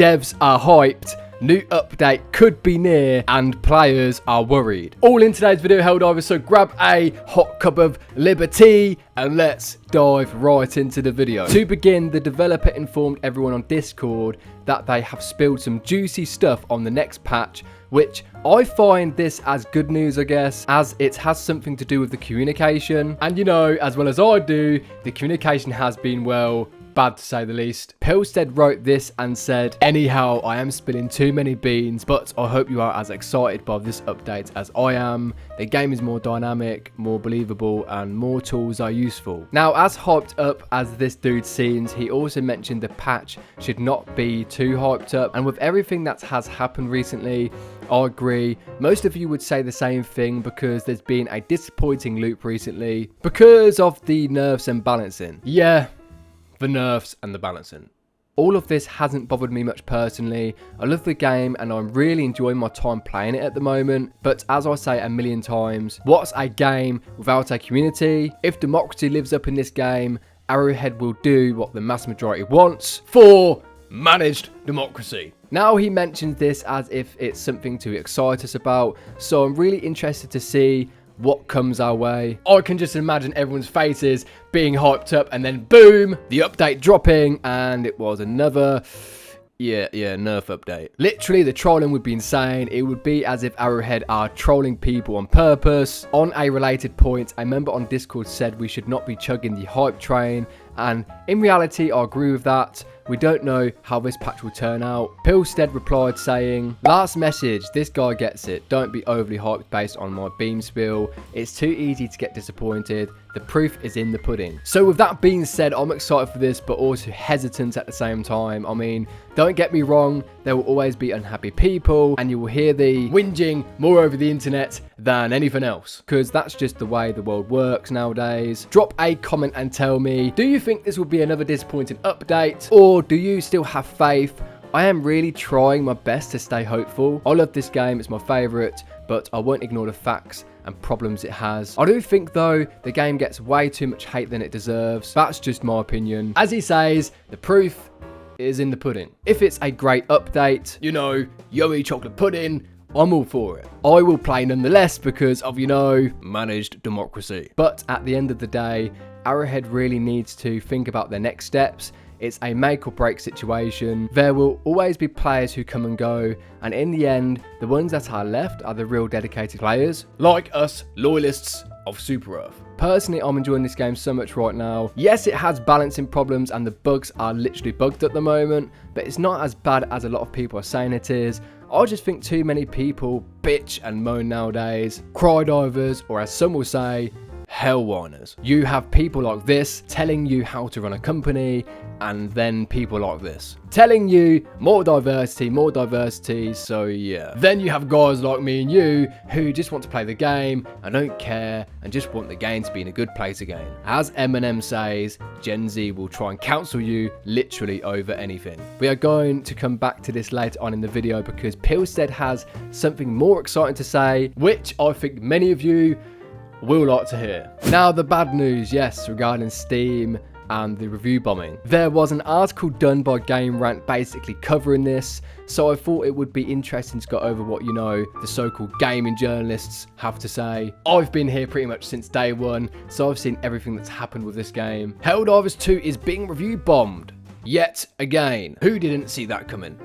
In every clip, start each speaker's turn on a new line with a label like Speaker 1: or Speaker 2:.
Speaker 1: devs are hyped, new update could be near, and players are worried. All in today's video, Helldivers, so grab a hot cup of liberty and let's dive right into the video. To begin, the developer informed everyone on Discord that they have spilled some juicy stuff on the next patch, which I find this as good news, I guess, as it has something to do with the communication. And you know, as well as I do, the communication has been, well, bad to say the least. Pilstead wrote this and said, "Anyhow, I am spilling too many beans, but I hope you are as excited by this update as I am. The game is more dynamic, more believable, and more tools are useful." Now, as hyped up as this dude seems, he also mentioned the patch should not be too hyped up, and with everything that has happened recently, I agree. Most of you would say the same thing because there's been a disappointing loop recently because of the nerfs and balancing. Yeah, the nerfs and the balancing. All of this hasn't bothered me much personally. I love the game and I'm really enjoying my time playing it at the moment. But as I say a million times, what's a game without a community? If democracy lives up in this game, Arrowhead will do what the mass majority wants for managed democracy. Now he mentions this as if it's something to excite us about, so I'm really interested to see what comes our way. I can just imagine everyone's faces being hyped up and then boom, the update dropping, and it was another nerf update. Literally, the trolling would be insane. It would be as if Arrowhead are trolling people on purpose. On a related point, a member on Discord said we should not be chugging the hype train, and in reality I agree with that. We don't know how this patch will turn out. Pilstead replied saying, "Last message, this guy gets it. Don't be overly hyped based on my beam spill. It's too easy to get disappointed. The proof is in the pudding." So with that being said, I'm excited for this, but also hesitant at the same time. I mean, don't get me wrong, there will always be unhappy people, and you will hear the whinging more over the internet than anything else, because that's just the way the world works nowadays. Drop a comment and tell me, do you think this will be another disappointing update, or do you still have faith? I am really trying my best to stay hopeful. I love this game, it's my favourite, but I won't ignore the facts and problems it has. I do think though the game gets way too much hate than it deserves. That's just my opinion. As he says, the proof is in the pudding. If it's a great update, you know, yummy chocolate pudding, I'm all for it. I will play nonetheless because of, you know, managed democracy. But at the end of the day, Arrowhead really needs to think about their next steps. It's a make or break situation. There will always be players who come and go, and in the end, the ones that are left are the real dedicated players, like us, loyalists of Super Earth. Personally, I'm enjoying this game so much right now. Yes, it has balancing problems and the bugs are literally bugged at the moment, but it's not as bad as a lot of people are saying it is. I just think too many people bitch and moan nowadays. Crydivers, or as some will say, hell whiners. You have people like this telling you how to run a company, and then people like this telling you more diversity, so yeah. Then you have guys like me and you who just want to play the game and don't care and just want the game to be in a good place again. As Eminem says, Gen Z will try and counsel you literally over anything. We are going to come back to this later on in the video because Pilstead has something more exciting to say, which I think many of you will like to hear. Now, the bad news, yes, regarding Steam and the review bombing. There was an article done by Game Rant basically covering this, so I thought it would be interesting to go over what, you know, the so-called gaming journalists have to say. I've been here pretty much since day one, so I've seen everything that's happened with this game. Helldivers 2 is being review bombed yet again. Who didn't see that coming?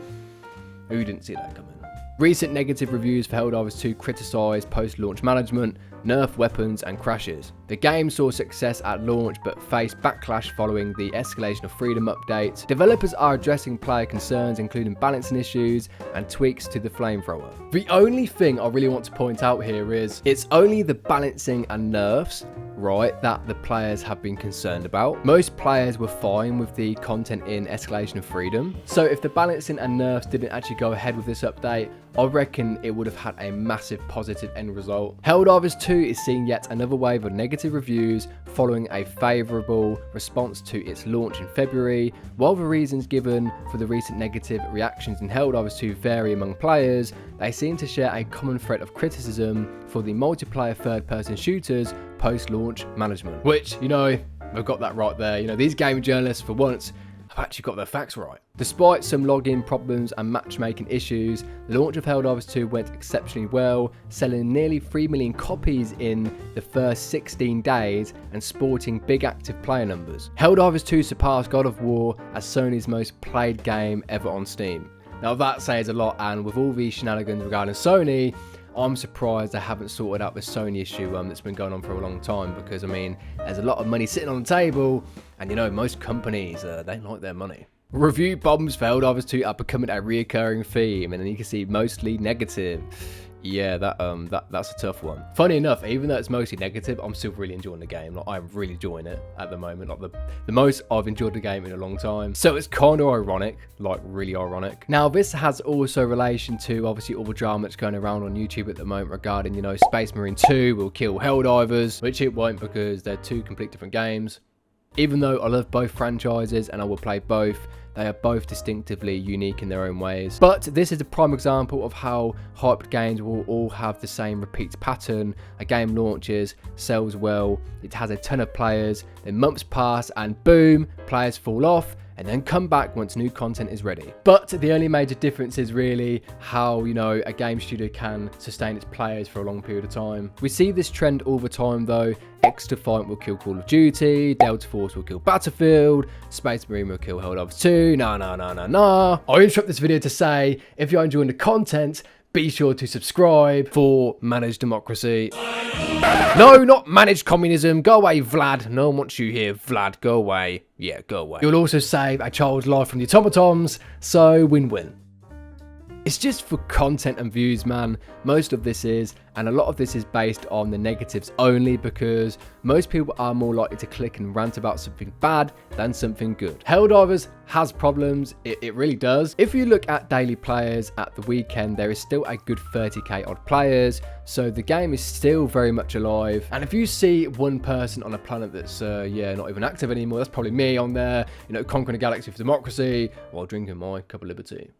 Speaker 1: Who didn't see that coming? Recent negative reviews for Helldivers 2 criticise post-launch management, nerf weapons and crashes. The game saw success at launch but faced backlash following the Escalation of Freedom update. Developers are addressing player concerns including balancing issues and tweaks to the flamethrower. The only thing I really want to point out here is it's only the balancing and nerfs, right, that the players have been concerned about. Most players were fine with the content in Escalation of Freedom. So if the balancing and nerfs didn't actually go ahead with this update, I reckon it would have had a massive positive end result. Helldivers 2 is seeing yet another wave of negative reviews following a favourable response to its launch in February. While the reasons given for the recent negative reactions in Helldivers 2 vary among players, they seem to share a common thread of criticism for the multiplayer third-person shooters post-launch management. Which, you know, we've got that right there. You know, these gaming journalists for once I've actually got the facts right. Despite some login problems and matchmaking issues, the launch of Helldivers 2 went exceptionally well, selling nearly 3 million copies in the first 16 days and sporting big active player numbers. Helldivers 2 surpassed God of War as Sony's most played game ever on Steam. Now that says a lot, and with all these shenanigans regarding Sony, I'm surprised they haven't sorted out this Sony issue that's been going on for a long time, because I mean, there's a lot of money sitting on the table, and you know, most companies, they like their money. Review bombs for Helldivers 2 are becoming a reoccurring theme, and then you can see mostly negative. Yeah, that's a tough one. Funny enough, even though it's mostly negative, I'm still really enjoying the game. Like, I'm really enjoying it at the moment. Like the most I've enjoyed the game in a long time. So it's kind of ironic, like really ironic. Now, this has also relation to obviously all the drama that's going around on YouTube at the moment regarding, you know, Space Marine 2 will kill Helldivers, which it won't, because they're two complete different games. Even though I love both franchises and I will play both, they are both distinctively unique in their own ways. But this is a prime example of how hyped games will all have the same repeat pattern. A game launches, sells well, it has a ton of players, then months pass and boom, players fall off, and then come back once new content is ready. But the only major difference is really how, you know, a game studio can sustain its players for a long period of time. We see this trend all the time though. X-Defiant will kill Call of Duty, Delta Force will kill Battlefield, Space Marine will kill Helldivers 2, nah. I interrupt this video to say, if you're enjoying the content, be sure to subscribe for Managed Democracy. No, not Managed Communism. Go away, Vlad. No one wants you here, Vlad. Go away. Yeah, go away. You'll also save a child's life from the automatons, so win-win. It's just for content and views, man. Most of this is, and a lot of this is based on the negatives only, because most people are more likely to click and rant about something bad than something good. Helldivers has problems, it really does. If you look at daily players at the weekend, there is still a good 30k odd players, so the game is still very much alive. And if you see one person on a planet that's yeah, not even active anymore, that's probably me on there, you know, conquering a galaxy for democracy while drinking my cup of liberty.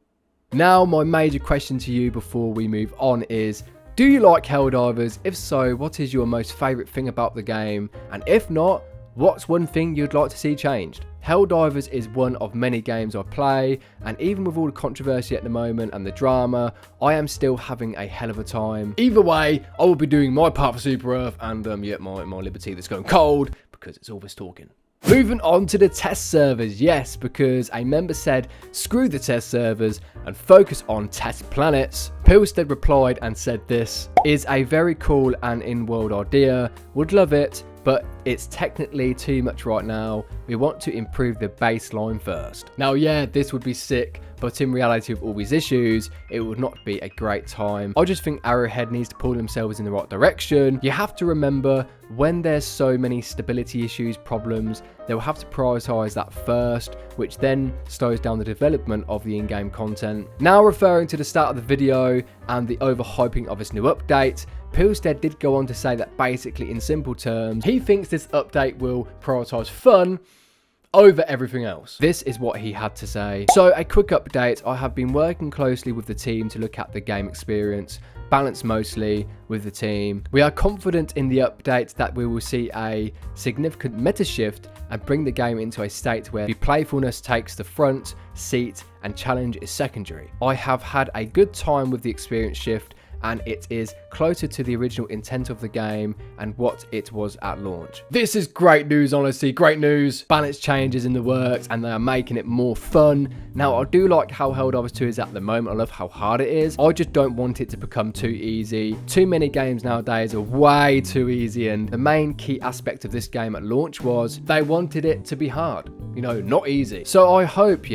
Speaker 1: Now, my major question to you before we move on is, do you like Helldivers? If so, what is your most favourite thing about the game? And if not, what's one thing you'd like to see changed? Helldivers is one of many games I play, and even with all the controversy at the moment and the drama, I am still having a hell of a time. Either way, I will be doing my part for Super Earth and yeah, my liberty that's going cold, because it's all this talking. Moving on to the test servers, yes, because a member said, screw the test servers and focus on test planets. Pilstead replied and said this is a very cool and in-world idea, would love it, but it's technically too much right now. We want to improve the baseline first. Now, yeah, this would be sick, but in reality with all these issues, it would not be a great time. I just think Arrowhead needs to pull themselves in the right direction. You have to remember, when there's so many stability issues, problems, they'll have to prioritize that first, which then slows down the development of the in-game content. Now, referring to the start of the video and the overhyping of this new update, Pilstead did go on to say that basically in simple terms, he thinks this update will prioritize fun over everything else. This is what he had to say. So, a quick update. I have been working closely with the team to look at the game experience, balanced mostly with the team. We are confident in the update that we will see a significant meta shift and bring the game into a state where the playfulness takes the front seat and challenge is secondary. I have had a good time with the experience shift, and it is closer to the original intent of the game and what it was at launch. This is great news, honestly, great news. Balance changes in the works and they are making it more fun. Now, I do like how Helldivers 2 is at the moment. I love how hard it is. I just don't want it to become too easy. Too many games nowadays are way too easy, and the main key aspect of this game at launch was they wanted it to be hard, you know, not easy. So I hope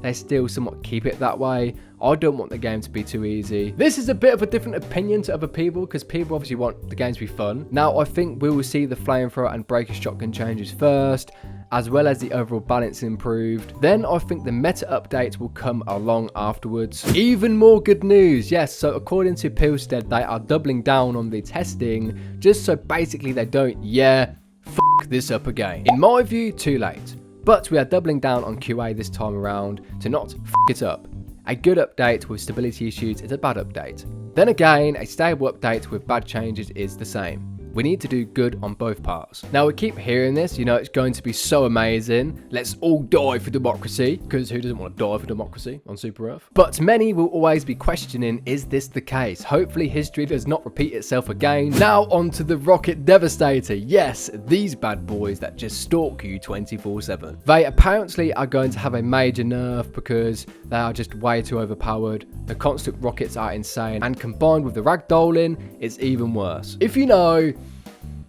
Speaker 1: they still somewhat keep it that way. I don't want the game to be too easy. This is a bit of a different opinion to other people, because people obviously want the game to be fun. Now, I think we will see the flamethrower and breaker shotgun changes first, as well as the overall balance improved. Then I think the meta updates will come along afterwards. Even more good news, yes, so according to Pilstead, they are doubling down on the testing, just so basically they don't, f this up again. In my view, too late. But we are doubling down on QA this time around to not f it up. A good update with stability issues is a bad update. Then again, a stable update with bad changes is the same. We need to do good on both parts. Now, we keep hearing this, you know, it's going to be so amazing. Let's all die for democracy, because who doesn't want to die for democracy on Super Earth? But many will always be questioning, is this the case? Hopefully history does not repeat itself again. Now onto the rocket devastator. Yes, these bad boys that just stalk you 24/7. They apparently are going to have a major nerf because they are just way too overpowered. The constant rockets are insane, and combined with the ragdolling, it's even worse. If you know,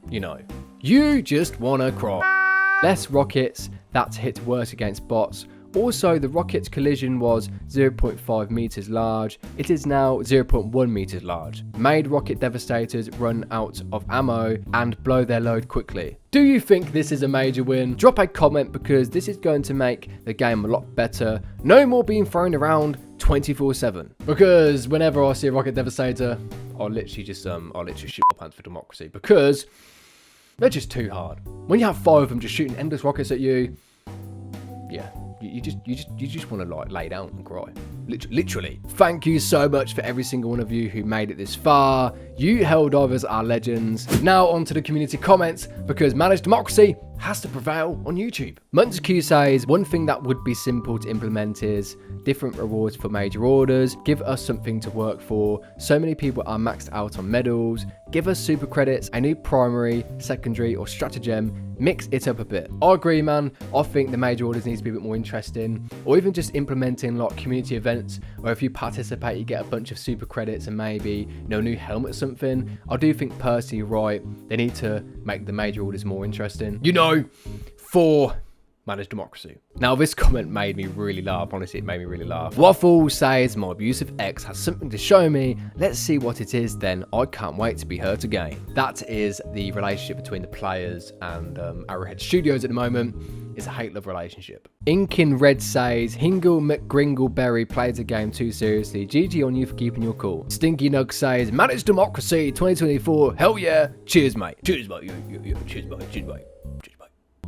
Speaker 1: you know. You just wanna cry. Less rockets, that's hit worse against bots. Also, the rocket's collision was 0.5 meters large. It is now 0.1 meters large. Made rocket devastators run out of ammo and blow their load quickly. Do you think this is a major win? Drop a comment, because this is going to make the game a lot better. No more being thrown around 24/7. Because whenever I see a rocket devastator, I'll literally just shit my pants for democracy, because they're just too hard. When you have 5 of them just shooting endless rockets at you, yeah. You just want to like lay down and cry. Literally. Thank you so much for every single one of you who made it this far. You Helldivers are legends. Now onto the community comments, because managed democracy has to prevail on YouTube. Munchq says, one thing that would be simple to implement is different rewards for major orders. Give us something to work for. So many people are maxed out on medals. Give us super credits, a new primary, secondary or stratagem. Mix it up a bit. I agree, man. I think the major orders needs to be a bit more interesting, or even just implementing like community events where if you participate you get a bunch of super credits and maybe, you know, a new helmet or something. I do think personally, right, they need to make the major orders more interesting, you know, for managed democracy. Now this comment made me really laugh. Honestly, it made me really laugh. Waffle says, my abusive ex has something to show me. Let's see what it is then. I can't wait to be hurt again. That is the relationship between the players and Arrowhead Studios at the moment. It's a hate-love relationship. Inkin Red says, Hingle McGringleberry plays the game too seriously. GG on you for keeping your cool. Stinky Nug says, managed democracy 2024. Hell yeah. Cheers, mate. Cheers, mate. Cheers, mate. Cheers, mate.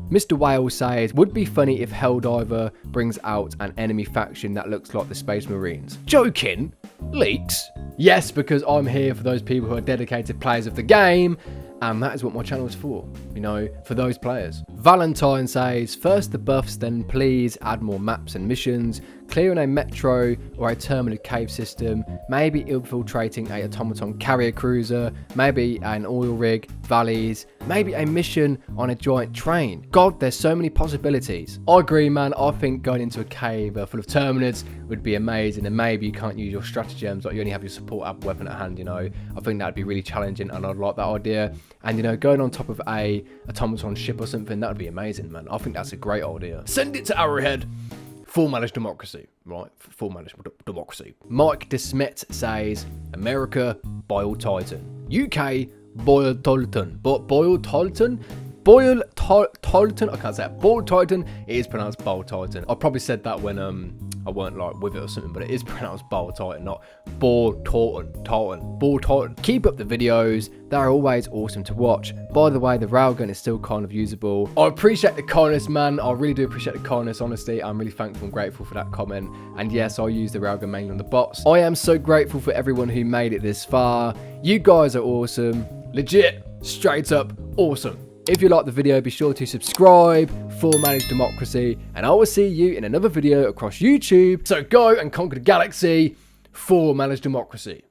Speaker 1: Mr. Whale says, would be funny if Helldiver brings out an enemy faction that looks like the Space Marines. Joking? Leaks? Yes, because I'm here for those people who are dedicated players of the game, and that is what my channel is for, you know, for those players. Valentine says, first the buffs, then please add more maps and missions, clearing a metro or a terminal cave system, maybe infiltrating a automaton carrier cruiser, maybe an oil rig, valleys, maybe a mission on a giant train. God, there's so many possibilities. I agree, man. I think going into a cave full of terminids would be amazing, and maybe you can't use your stratagems, like you only have your support up weapon at hand, you know. I think that'd be really challenging, and I'd like that idea. And, you know, going on top of a automaton ship or something, that would be amazing, man. I think that's a great idea. Send it to Arrowhead. Full managed democracy, right? Full managed democracy. Mike DeSmet says, America, Boyle Titan. UK, Boyle Titan. But Boyle Titan? Boyle Titan? I can't say it. Boyle Titan. It is pronounced Boyle Titan. I probably said that when I weren't like with it or something, but it is pronounced Boyle Titan, not Boyle Titan. Boyle Titan. Keep up the videos. They're always awesome to watch. By the way, the railgun is still kind of usable. I appreciate the kindness, man. I really do appreciate the kindness, honestly. I'm really thankful and grateful for that comment. And yes, I use the railgun mainly on the bots. I am so grateful for everyone who made it this far. You guys are awesome. Legit, straight up, awesome. If you liked the video, be sure to subscribe for Managed Democracy, and I will see you in another video across YouTube. So go and conquer the galaxy for Managed Democracy.